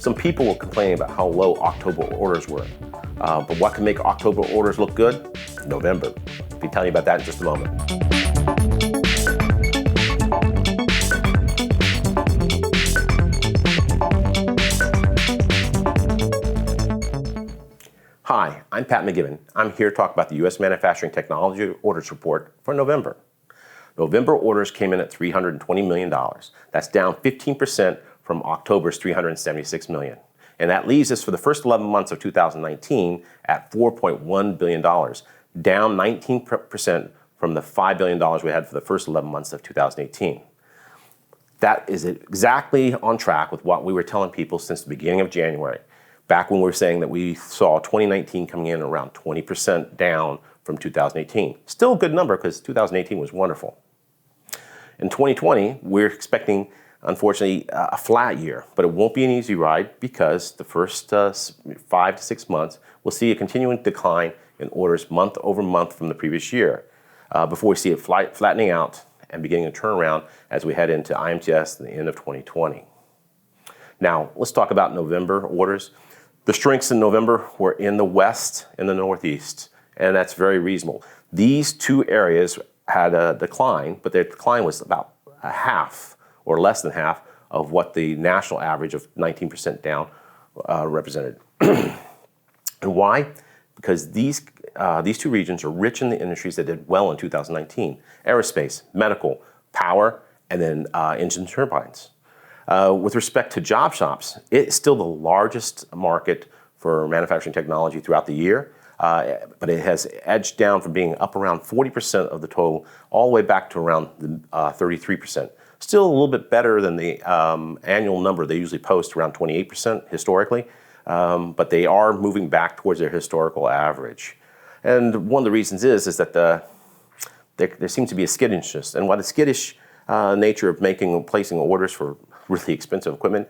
Some people were complaining about how low October orders were. But what can make October orders look good? November. I'll be telling you about that in just a moment. Hi, I'm Pat McGibbon. I'm here to talk about the U.S. Manufacturing Technology Orders Report for November. November orders came in at $320 million. That's down 15% from October's $376 million. And that leaves us for the first 11 months of 2019 at $4.1 billion, down 19% from the $5 billion we had for the first 11 months of 2018. That is exactly on track with what we were telling people since the beginning of January, back when we were saying that we saw 2019 coming in around 20% down from 2018. Still a good number because 2018 was wonderful. In 2020, we're expecting, unfortunately, a flat year, but it won't be an easy ride because the first 5 to 6 months we'll see a continuing decline in orders month over month from the previous year before we see it flattening out and beginning to turn around as we head into IMTS at the end of 2020. Now, let's talk about November orders. The strengths in November were in the West and the Northeast, and that's very reasonable. These two areas had a decline, but their decline was about a half or less than half of what the national average of 19% down represented. And why? Because these two regions are rich in the industries that did well in 2019: aerospace, medical, power, and then engine turbines. With respect to job shops, it's still the largest market for manufacturing technology throughout the year, but it has edged down from being up around 40% of the total all the way back to around 33%. Still a little bit better than the annual number they usually post, around 28% historically, but they are moving back towards their historical average. And one of the reasons is that there seems to be a skittishness, and what a skittish nature of placing orders for really expensive equipment,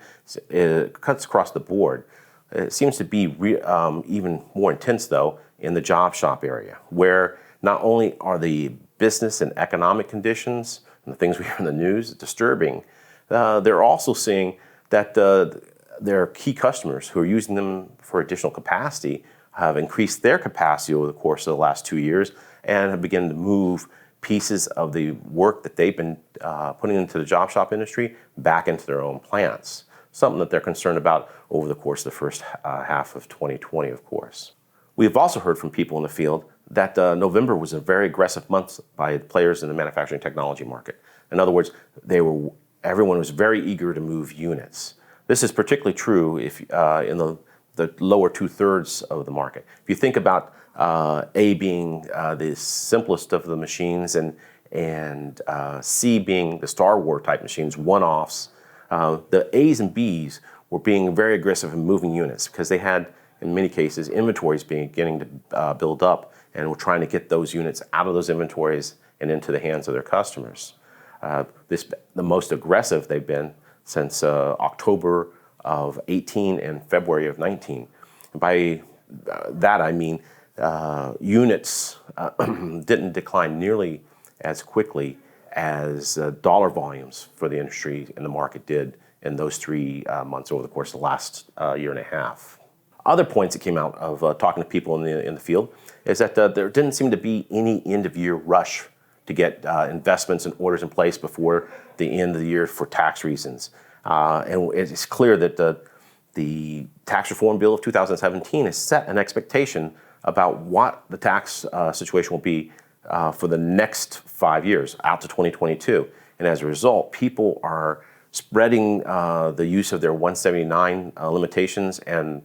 it cuts across the board. It seems to be even more intense, though, in the job shop area, where not only are the business and economic conditions and the things we hear in the news disturbing, they're also seeing that their key customers who are using them for additional capacity have increased their capacity over the course of the last 2 years and have begun to move pieces of the work that they've been putting into the job shop industry back into their own plants. Something that they're concerned about over the course of the first half of 2020, of course. We've also heard from people in the field that November was a very aggressive month by players in the manufacturing technology market. In other words, everyone was very eager to move units. This is particularly true if in the lower 2/3 of the market. If you think about A being the simplest of the machines and C being the Star Wars type machines, one-offs, the A's and B's were being very aggressive in moving units because they had, in many cases, inventories beginning to build up, and were trying to get those units out of those inventories and into the hands of their customers. The most aggressive they've been since October of 18 and February of 19. And by that I mean units didn't decline nearly as quickly as dollar volumes for the industry and the market did in those 3 months over the course of the last year and a half. Other points that came out of talking to people in the field is that there didn't seem to be any end-of-year rush to get investments and orders in place before the end of the year for tax reasons. And it's clear that the tax reform bill of 2017 has set an expectation about what the tax situation will be for the next 5 years, out to 2022. And as a result, people are spreading the use of their 179 limitations and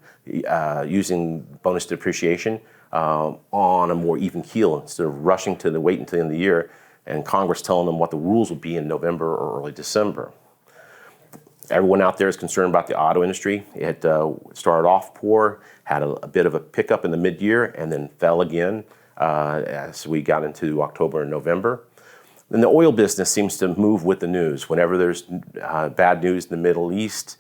using bonus depreciation on a more even keel instead of rushing to wait until the end of the year and Congress telling them what the rules will be in November or early December. Everyone out there is concerned about the auto industry. It started off poor, had a bit of a pickup in the mid-year, and then fell again as we got into October and November. And the oil business seems to move with the news. Whenever there's bad news in the Middle East,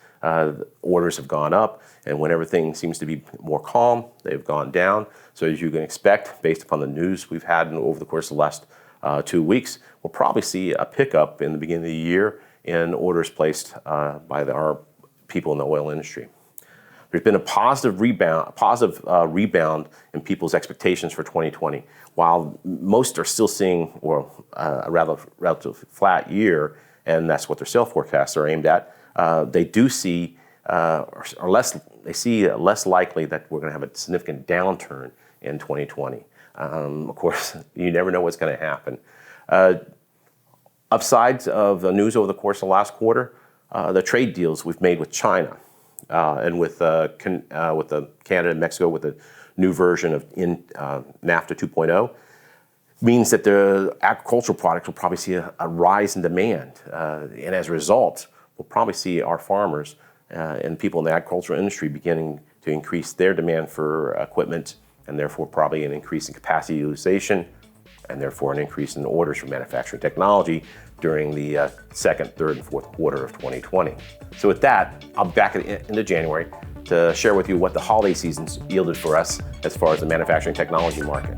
orders have gone up, and when everything seems to be more calm, they've gone down. So as you can expect, based upon the news we've had over the course of the last 2 weeks, we'll probably see a pickup in the beginning of the year in orders placed by our people in the oil industry. There's been a positive rebound in people's expectations for 2020. While most are still seeing a rather relatively flat year, and that's what their sales forecasts are aimed at, they do see less likely that we're going to have a significant downturn in 2020. Of course, you never know what's going to happen. Upsides of the news over the course of the last quarter, the trade deals we've made with China and with Canada and Mexico with the new version of NAFTA 2.0 means that the agricultural products will probably see a rise in demand. And as a result, we'll probably see our farmers and people in the agricultural industry beginning to increase their demand for equipment, and therefore probably an increase in capacity utilization, and therefore an increase in orders for manufacturing technology during the second, third, and fourth quarter of 2020. So with that, I'll be back at the end of January to share with you what the holiday season's yielded for us as far as the manufacturing technology market.